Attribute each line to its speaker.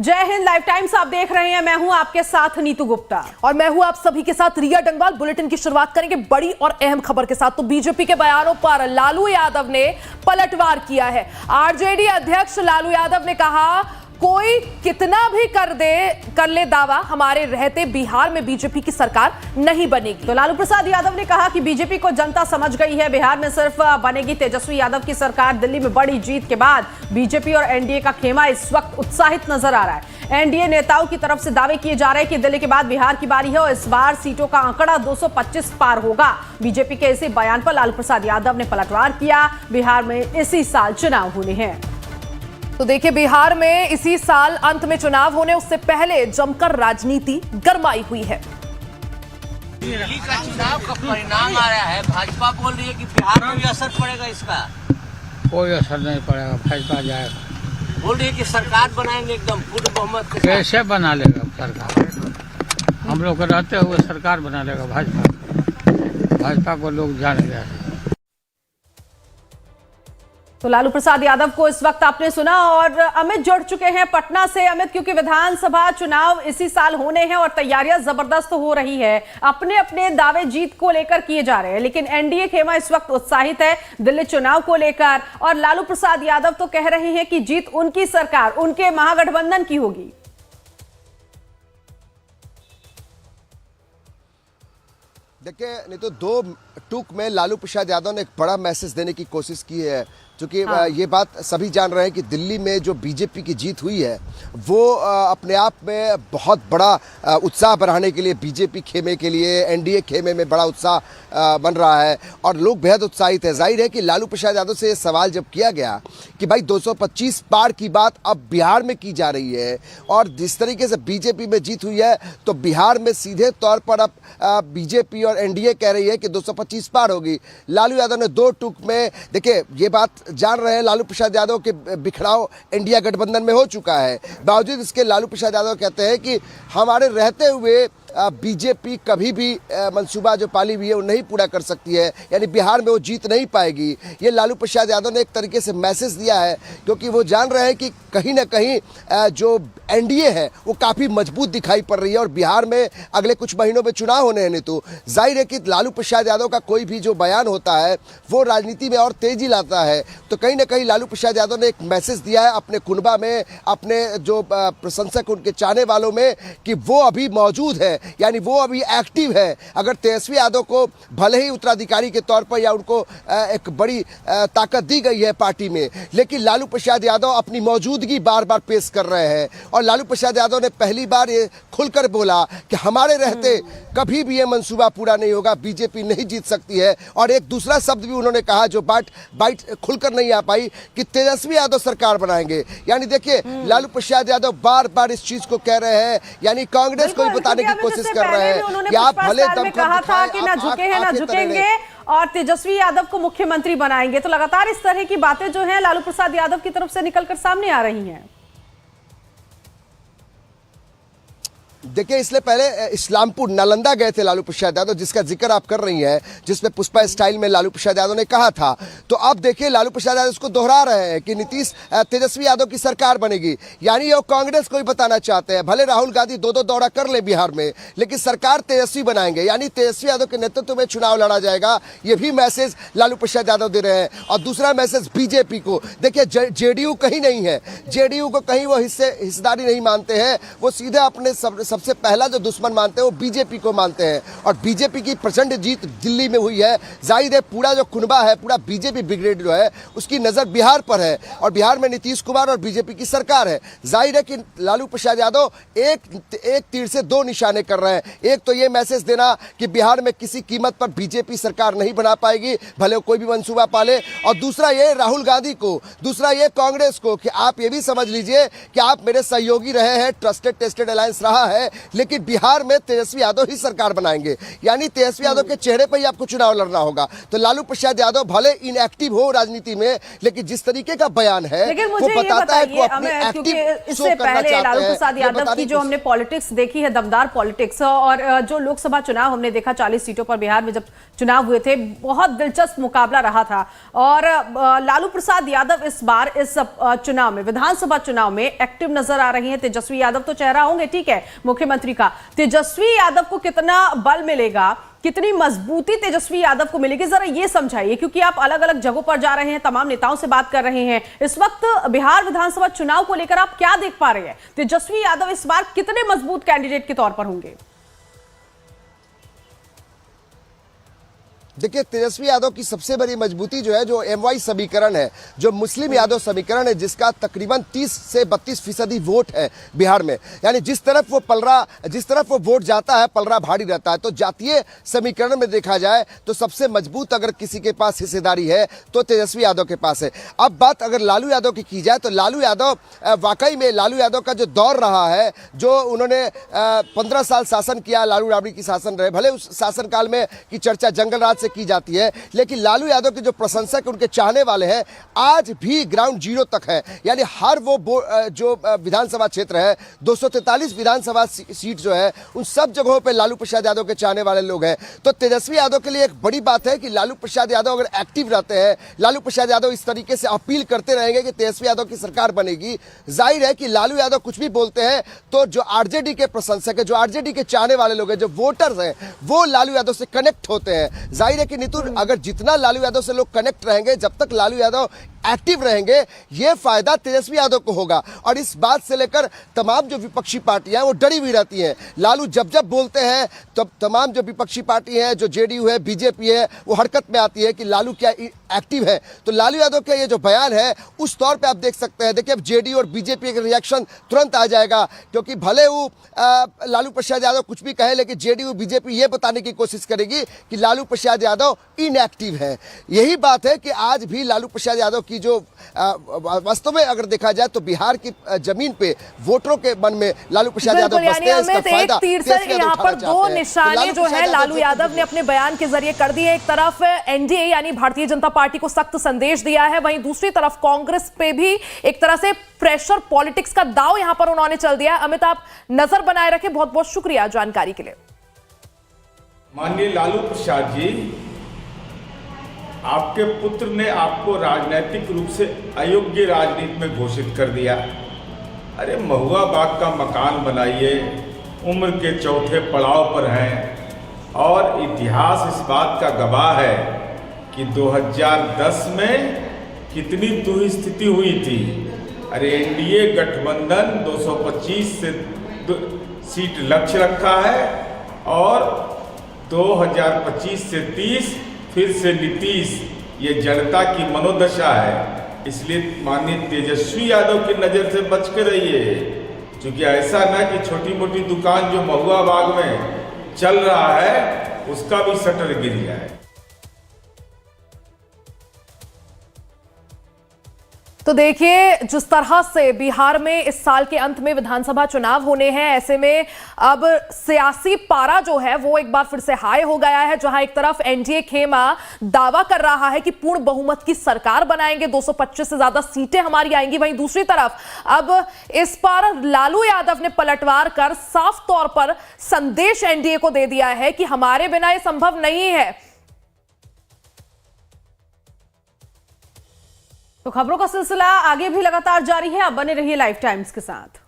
Speaker 1: जय Hind. Live times आप देख रहे हैं, मैं हूं आपके साथ नीतू गुप्ता
Speaker 2: और मैं हूं आप सभी के साथ रिया डंगवाल। बुलेटिन की शुरुआत करेंगे बड़ी और अहम खबर के साथ। तो बीजेपी के बयानों पर लालू यादव ने पलटवार किया है। आरजेडी अध्यक्ष लालू यादव ने कहा, कोई कितना भी कर ले दावा, हमारे रहते बिहार में बीजेपी की सरकार नहीं बनेगी।
Speaker 1: तो लालू प्रसाद यादव ने कहा कि बीजेपी को जनता समझ गई है, बिहार में सिर्फ बनेगी तेजस्वी यादव की सरकार। दिल्ली में बड़ी जीत के बाद बीजेपी और एनडीए का खेमा इस वक्त उत्साहित नजर आ रहा है। एनडीए नेताओं की तरफ से दावे किए जा रहे हैं कि दिल्ली के बाद बिहार की बारी है और इस बार सीटों का आंकड़ा 225 पार होगा। बीजेपी के इसी बयान पर लालू प्रसाद यादव ने पलटवार किया। बिहार में इसी साल चुनाव होने हैं।
Speaker 2: तो देखिए, बिहार में इसी साल अंत में चुनाव होने, उससे पहले जमकर राजनीति गरमाई हुई है।
Speaker 3: दिल्ली का चुनाव का परिणाम आ रहा है, भाजपा बोल रही है कि बिहार में भी असर पड़ेगा इसका।
Speaker 4: कोई असर नहीं पड़ेगा, भाजपा जाएगा।
Speaker 3: बोल रही है कि सरकार बनाएंगे एकदम पूर्ण बहुमत के साथ।
Speaker 4: कैसे बना लेगा सरकार? हम लोग रहते हुए सरकार बना लेगा भाजपा को लोग जान गया।
Speaker 1: तो लालू प्रसाद यादव को इस वक्त आपने सुना और अमित जुड़ चुके हैं पटना से। अमित, क्योंकि विधानसभा चुनाव इसी साल होने हैं और तैयारियां जबरदस्त हो रही है, अपने अपने दावे जीत को लेकर किए जा रहे हैं, लेकिन एनडीए खेमा इस वक्त उत्साहित है दिल्ली चुनाव को लेकर। और लालू प्रसाद यादव तो कह रहे हैं कि जीत उनकी सरकार, उनके महागठबंधन की होगी।
Speaker 5: देखिए, नहीं तो दो टूक में लालू प्रसाद यादव ने एक बड़ा मैसेज देने की कोशिश की है, क्योंकि ये बात सभी जान रहे हैं कि दिल्ली में जो बीजेपी की जीत हुई है वो अपने आप में बहुत बड़ा उत्साह बढ़ाने के लिए, बीजेपी खेमे के लिए, एनडीए खेमे में बड़ा उत्साह बन रहा है और लोग बेहद उत्साहित है। जाहिर है कि लालू प्रसाद यादव से ये सवाल जब किया गया कि भाई 225 पार की बात अब बिहार में की जा रही है और जिस तरीके से बीजेपी में जीत हुई है, तो बिहार में सीधे तौर पर अब बीजेपी और एनडीए कह रही है कि 225 पार होगी। लालू यादव ने दो टूक में, देखिए ये बात जान रहे हैं लालू प्रसाद यादव के बिखराव इंडिया गठबंधन में हो चुका है, बावजूद इसके लालू प्रसाद यादव कहते हैं कि हमारे रहते हुए बीजेपी कभी भी मंसूबा जो पाली हुई है वो नहीं पूरा कर सकती है, यानी बिहार में वो जीत नहीं पाएगी। ये लालू प्रसाद यादव ने एक तरीके से मैसेज दिया है, क्योंकि वो जान रहे हैं कि कहीं ना कहीं जो एनडीए है वो काफ़ी मजबूत दिखाई पड़ रही है और बिहार में अगले कुछ महीनों में चुनाव होने हैं। नहीं तो जाहिर है कि लालू प्रसाद यादव का कोई भी जो बयान होता है वो राजनीति में और तेजी लाता है। तो कहीं ना कहीं लालू प्रसाद यादव ने एक मैसेज दिया है अपने कुनबा में, अपने जो प्रशंसक उनके चाहने वालों में, कि वो अभी मौजूद है, यानी वो अभी एक्टिव है। अगर तेजस्वी यादव को भले ही उत्तराधिकारी के तौर पर या उनको एक बड़ी ताकत दी गई है पार्टी में, लेकिन लालू प्रसाद यादव अपनी मौजूदगी बार बार पेश कर रहे हैं। और लालू प्रसाद यादव ने पहली बार ये खुलकर बोला कि हमारे रहते कभी भी ये मंसूबा पूरा नहीं होगा, बीजेपी नहीं जीत सकती है। और एक दूसरा शब्द भी उन्होंने कहा जो बाइट खुलकर नहीं आ पाई, कि तेजस्वी यादव सरकार बनाएंगे। यानी देखिए, लालू प्रसाद यादव बार बार इस चीज को कह रहे हैं, यानी कांग्रेस को भी बताने की कोशिश कर रहे हैं कि आप भले दमखम
Speaker 1: कहा था कि ना झुके हैं ना झुकेंगे और तेजस्वी यादव को मुख्यमंत्री बनाएंगे। तो लगातार इस तरह की बातें जो हैं लालू प्रसाद यादव की तरफ से निकलकर सामने आ रही हैं।
Speaker 5: देखिए, इसलिए पहले इस्लामपुर नालंदा गए थे लालू प्रसाद यादव, जिसका जिक्र आप कर रही हैं, जिसमें पुष्पा स्टाइल में लालू प्रसाद यादव ने कहा था। तो अब देखिए, लालू प्रसाद यादव इसको दोहरा रहे हैं कि नीतीश तेजस्वी यादव की सरकार बनेगी, यानी वो कांग्रेस को ही बताना चाहते हैं। भले राहुल गांधी दो दौरा कर ले बिहार में, लेकिन सरकार तेजस्वी बनाएंगे, यानी तेजस्वी यादव के नेतृत्व में चुनाव लड़ा जाएगा। ये भी मैसेज लालू प्रसाद यादव दे रहे हैं। और दूसरा मैसेज बीजेपी को, देखिए जेडीयू कहीं नहीं है, जेडीयू को कहीं वो हिस्सेदारी नहीं मानते हैं, वो सीधे अपने सबसे पहला जो दुश्मन मानते हैं वो बीजेपी को मानते हैं। और बीजेपी की प्रचंड जीत दिल्ली में हुई है, जाहिर है पूरा जो कुनबा है, पूरा बीजेपी ब्रिगेड जो है, उसकी नजर बिहार पर है और बिहार में नीतीश कुमार और बीजेपी की सरकार है। जाहिर है कि लालू प्रसाद यादव एक तीर से दो निशाने कर रहे हैं। एक तो ये मैसेज देना कि बिहार में किसी कीमत पर बीजेपी सरकार नहीं बना पाएगी, भले कोई भी मंसूबा पाले, और दूसरा ये राहुल गांधी को, दूसरा ये कांग्रेस को कि आप ये भी समझ लीजिए कि आप मेरे सहयोगी रहे हैं, ट्रस्टेड टेस्टेड अलायंस रहा है, लेकिन बिहार में तेजस्वी यादव ही सरकार बनाएंगे, यानी तेजस्वी यादव के चेहरे पर ही आपको चुनाव लड़ना होगा। तो लालू प्रसाद यादव भले इनएक्टिव हो राजनीति में, लेकिन जिस तरीके का बयान है वो बताता है कि वो अपनी एक्टिव शो करना चाहते हैं।
Speaker 1: लालू प्रसाद यादव की जो हमने पॉलिटिक्स देखी है, दमदार पॉलिटिक्स, और जो लोकसभा चुनाव हमने देखा 40 सीटों पर बिहार में जब चुनाव हुए थे, बहुत दिलचस्प मुकाबला रहा था। और लालू प्रसाद यादव इस बार इस चुनाव में, विधानसभा चुनाव में एक्टिव नजर आ रही हैं। तेजस्वी यादव तो चेहरा होंगे, ठीक है, मुख्यमंत्री का। तेजस्वी यादव को कितना बल मिलेगा, कितनी मजबूती तेजस्वी यादव को मिलेगी, जरा ये समझाइए, क्योंकि आप अलग अलग जगहों पर जा रहे हैं, तमाम नेताओं से बात कर रहे हैं। इस वक्त बिहार विधानसभा चुनाव को लेकर आप क्या देख पा रहे हैं? तेजस्वी यादव इस बार कितने मजबूत कैंडिडेट के तौर पर होंगे?
Speaker 5: देखिए, तेजस्वी यादव की सबसे बड़ी मजबूती जो है, जो एमवाई समीकरण है, जो मुस्लिम यादव समीकरण है, जिसका तकरीबन 30 से 32% वोट है बिहार में, यानी जिस तरफ वो वोट जाता है पलड़ा भारी रहता है। तो जातीय समीकरण में देखा जाए तो सबसे मजबूत अगर किसी के पास हिस्सेदारी है तो तेजस्वी यादव के पास है। अब बात अगर लालू यादव की जाए तो लालू यादव वाकई में, लालू यादव का जो दौर रहा है, जो उन्होंने 15 साल शासन किया, लालू राबड़ी की शासन रहे, भले उस शासनकाल में की चर्चा जंगल राज से की जाती है, लेकिन लालू यादव के जो प्रशंसक, उनके चाहने वाले हैं, आज भी ग्राउंड जीरो तक है। यानी हर वो जो विधानसभा क्षेत्र है, 243 विधानसभा सीट जो है, उन सब जगहों पे लालू प्रसाद यादव के चाहने वाले लोग हैं। तो तेजस्वी यादव के लिए एक बड़ी बात है कि लालू प्रसाद यादव अगर एक्टिव रहते हैं, लालू प्रसाद यादव इस तरीके से अपील करते रहेंगे कि तेजस्वी यादव की सरकार बनेगी, जाहिर है कि लालू यादव कुछ भी बोलते हैं तो जो आरजेडी के प्रशंसक है, जो आरजेडी के चाहने वाले लोग हैं, जो वोटर्स हैं, वो लालू यादव से कनेक्ट होते हैं। जाहिर है कि नितुन, अगर जितना लालू यादव से लोग कनेक्ट रहेंगे, जब तक लालू यादव एक्टिव रहेंगे, ये फायदा तेजस्वी यादव को होगा। और इस बात से लेकर तमाम जो विपक्षी पार्टियां वो डरी हुई रहती हैं। लालू जब जब बोलते हैं तब तमाम जो विपक्षी पार्टी हैं, जो जेडीयू है, बीजेपी है, वो हरकत में आती है कि लालू क्या एक्टिव है। तो लालू यादव का ये जो बयान है, उस तौर पे आप देख सकते हैं। देखिए, अब जेडीयू और बीजेपी का रिएक्शन तुरंत आ जाएगा, क्योंकि भले वो लालू प्रसाद यादव कुछ भी कहे, लेकिन जेडीयू बीजेपी ये बताने की कोशिश करेगी कि लालू प्रसाद यादव इनएक्टिव है। यही बात है कि आज भी लालू प्रसाद यादव की जो वास्तव में अगर देखा जाए तो बिहार की जमीन पे वोटरों के मन में लालू प्रसाद यादव बसते हैं। इसका फायदा
Speaker 2: यहाँ पर दो निशाने जो है लालू यादव ने अपने बयान के जरिए कर दिए। एक तरफ एनडीए यानी भारतीय जनता पार्टी को सख्त संदेश दिया है, वहीं दूसरी तरफ कांग्रेस पे भी एक तरह से प्रेशर पॉलिटिक्स का दाव यहां पर उन्होंने चल दिया है। अमित, आप नजर बनाए रखें। बहुत बहुत शुक्रिया जानकारी के लिए।
Speaker 6: माननीय लालू प्रसाद जी, आपके पुत्र ने आपको राजनीतिक रूप से अयोग्य राजनीति में घोषित कर दिया। अरे महुआ बाग का मकान बनाइए, उम्र के चौथे पड़ाव पर हैं, और इतिहास इस बात का गवाह है कि 2010 में कितनी दुस्थिति हुई थी। अरे एनडीए गठबंधन 225 से सीट लक्ष्य रखा है, और 2025 से 30 फिर से नीतीश, ये जनता की मनोदशा है। इसलिए माननीय तेजस्वी यादव की नज़र से बच के रहिए, क्योंकि ऐसा ना कि छोटी मोटी दुकान जो महुआ बाग में चल रहा है उसका भी शटर गिर जाए।
Speaker 2: तो देखिए, जिस तरह से बिहार में इस साल के अंत में विधानसभा चुनाव होने हैं, ऐसे में अब सियासी पारा जो है वो एक बार फिर से हाई हो गया है। जहां एक तरफ एनडीए खेमा दावा कर रहा है कि पूर्ण बहुमत की सरकार बनाएंगे, 225 से ज्यादा सीटें हमारी आएंगी, वहीं दूसरी तरफ अब इस पर लालू यादव ने पलटवार कर साफ तौर पर संदेश एनडीए को दे दिया है कि हमारे बिना यह संभव नहीं है।
Speaker 1: तो खबरों का सिलसिला आगे भी लगातार जारी है। आप बने रहिए लाइव टाइम्स के साथ।